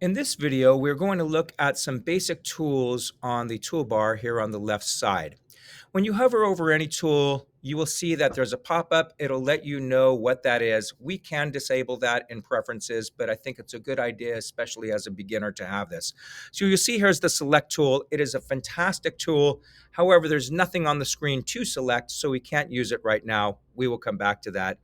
In this video, we're going to look at some basic tools on the toolbar here on the left side. When you hover over any tool, you will see that there's a pop-up. It'll let you know what that is. We can disable that in preferences, but I think it's a good idea, especially as a beginner, to have this. So you'll see here's the select tool. It is a fantastic tool. However, there's nothing on the screen to select, so we can't use it right now. We will come back to that.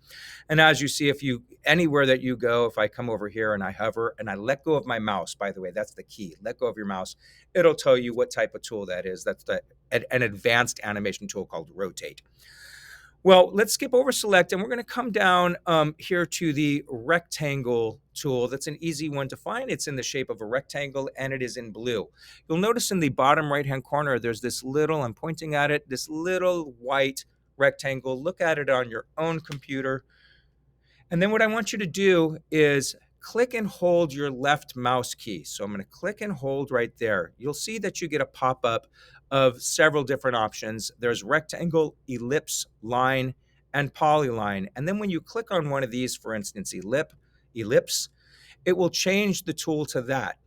And as you see, if you anywhere that you go, if I come over here and I hover and I let go of my mouse, by the way, that's the key. Let go of your mouse. It'll tell you what type of tool that is. That's an advanced animation tool called rotate. Well, let's skip over select and we're going to come down here to the rectangle tool. That's an easy one to find. It's in the shape of a rectangle and it is in blue. You'll notice in the bottom right-hand corner, there's this little, I'm pointing at it, this little white rectangle. Look at it on your own computer. And then what I want you to do is click and hold your left mouse key. So I'm going to click and hold right there. You'll see that you get a pop-up of several different options. There's rectangle, ellipse, line, and polyline. And then when you click on one of these, for instance, ellipse, it will change the tool to that.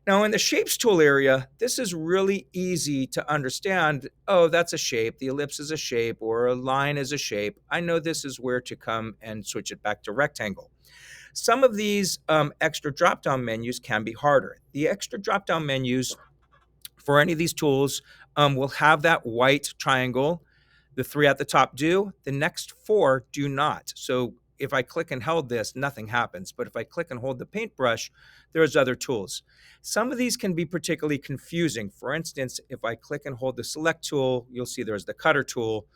Now in the shapes tool area, this is really easy to understand. Oh, that's a shape. The ellipse is a shape, or a line is a shape. I know this is where to come and switch it back to rectangle. Some of these extra drop-down menus can be harder. The extra drop-down menus for any of these tools will have that white triangle. The three at the top do. The next four do not. So if I click and hold this, nothing happens. But if I click and hold the paintbrush, there's other tools. Some of these can be particularly confusing. For instance, if I click and hold the select tool, you'll see there's the cutter tool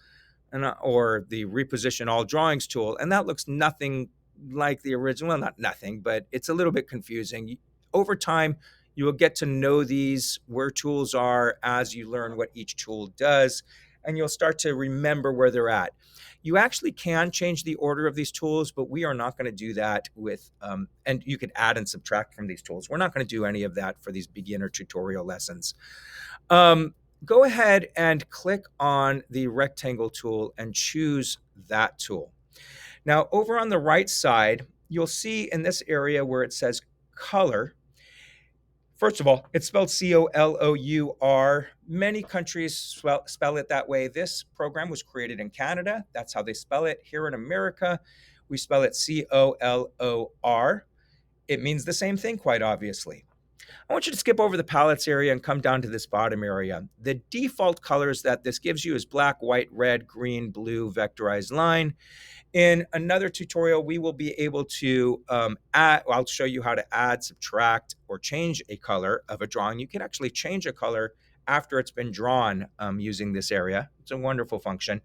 or the reposition all drawings tool. And that looks nothing like the original. Well, not nothing, but it's a little bit confusing. Over time, you will get to know these, where tools are, as you learn what each tool does, and you'll start to remember where they're at. You actually can change the order of these tools, but we are not going to do that with, and you could add and subtract from these tools. We're not going to do any of that for these beginner tutorial lessons. Go ahead and click on the rectangle tool and choose that tool. Now, over on the right side, you'll see in this area where it says color. First of all, it's spelled C-O-L-O-U-R. Many countries spell it that way. This program was created in Canada. That's how they spell it. Here in America, we spell it C-O-L-O-R. It means the same thing, quite obviously. I want you to skip over the palettes area and come down to this bottom area. The default colors that this gives you is black, white, red, green, blue, vectorized line. In another tutorial, we will be able to I'll show you how to add, subtract, or change a color of a drawing. You can actually change a color after it's been drawn using this area. It's a wonderful function.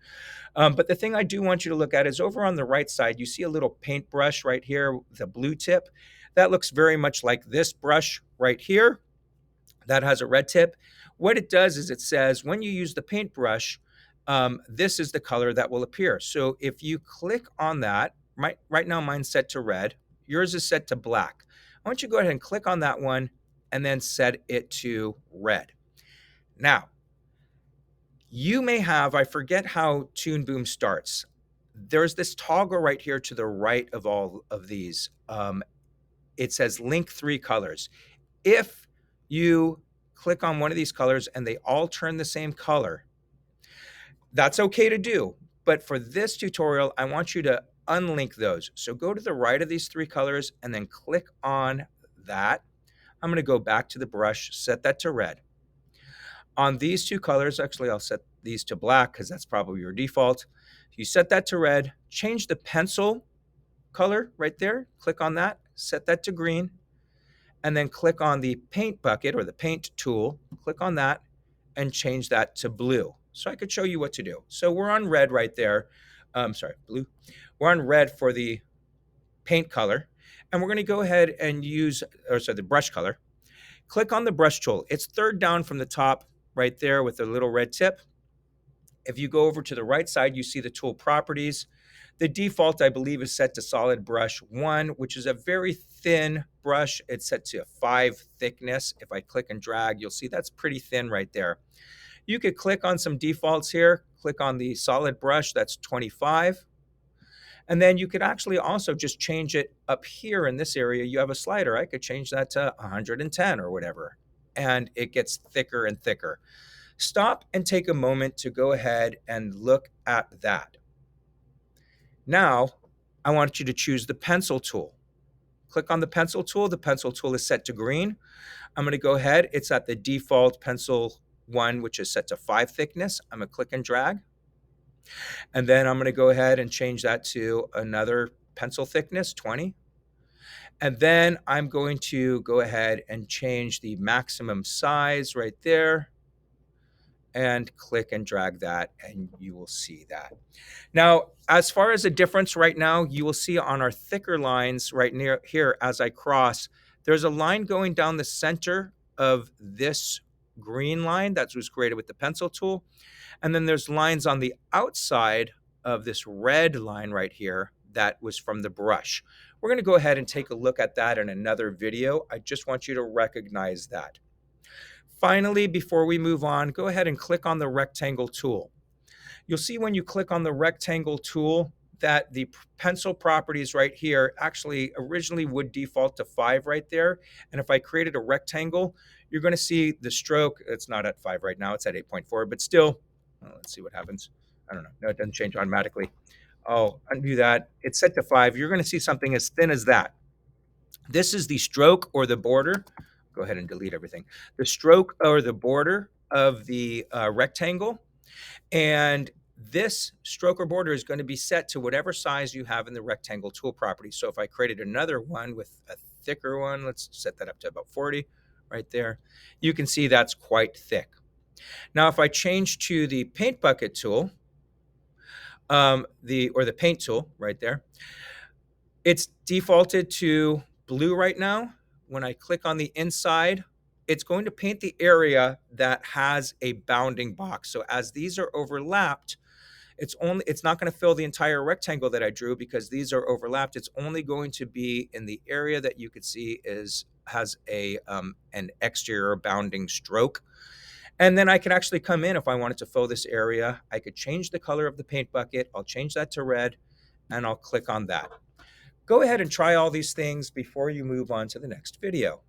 But the thing I do want you to look at is over on the right side, you see a little paintbrush right here, the blue tip. That looks very much like this brush right here. That has a red tip. What it does is it says when you use the paintbrush, this is the color that will appear. So if you click on that, right now mine's set to red, yours is set to black. I want you to go ahead and click on that one and then set it to red. Now, you may have, I forget how Toon Boom starts. There's this toggle right here to the right of all of these. It says link 3 colors. If you click on one of these colors and they all turn the same color, that's okay to do. But for this tutorial, I want you to unlink those. So go to the right of these 3 colors and then click on that. I'm going to go back to the brush, set that to red. On these 2 colors, actually, I'll set these to black because that's probably your default. You set that to red, change the pencil color right there, click on that, set that to green, and then click on the paint bucket or the paint tool, click on that, and change that to blue. So I could show you what to do. So we're on red right there. Blue. We're on red for the paint color, and we're going to go ahead and use, the brush color. Click on the brush tool. It's third down from the top right there with the little red tip. If you go over to the right side, you see the tool properties. The default, I believe, is set to solid brush 1, which is a very thin brush. It's set to 5 thickness. If I click and drag, you'll see that's pretty thin right there. You could click on some defaults here. Click on the solid brush, that's 25. And then you could actually also just change it up here in this area. You have a slider. I could change that to 110 or whatever, and it gets thicker and thicker. Stop and take a moment to go ahead and look at that. Now, I want you to choose the pencil tool. Click on the pencil tool. The pencil tool is set to green. I'm going to go ahead. It's at the default pencil one, which is set to 5 thickness. I'm going to click and drag. And then I'm going to go ahead and change that to another pencil thickness, 20. And then I'm going to go ahead and change the maximum size right there and click and drag that, and you will see that. Now, as far as the difference right now, you will see on our thicker lines right near here as I cross, there's a line going down the center of this green line that was created with the pencil tool. And then there's lines on the outside of this red line right here that was from the brush. We're going to go ahead and take a look at that in another video. I just want you to recognize that. Finally, before we move on, go ahead and click on the rectangle tool. You'll see when you click on the rectangle tool that the pencil properties right here actually originally would default to 5 right there. And if I created a rectangle, you're going to see the stroke. It's not at 5 right now. It's at 8.4, but still, let's see what happens. I don't know. No, it doesn't change automatically. Oh, undo that. It's set to 5. You're going to see something as thin as that. This is the stroke or the border. Go ahead and delete everything. The stroke or the border of the rectangle. And this stroke or border is going to be set to whatever size you have in the rectangle tool property. So if I created another one with a thicker one, let's set that up to about 40 right there. You can see that's quite thick. Now, if I change to the paint bucket tool, the paint tool right there, it's defaulted to blue right now. When I click on the inside, it's going to paint the area that has a bounding box. So as these are overlapped, it's not going to fill the entire rectangle that I drew because these are overlapped. It's only going to be in the area that you could see has an exterior bounding stroke. And then I can actually come in if I wanted to fill this area. I could change the color of the paint bucket. I'll change that to red, and I'll click on that. Go ahead and try all these things before you move on to the next video.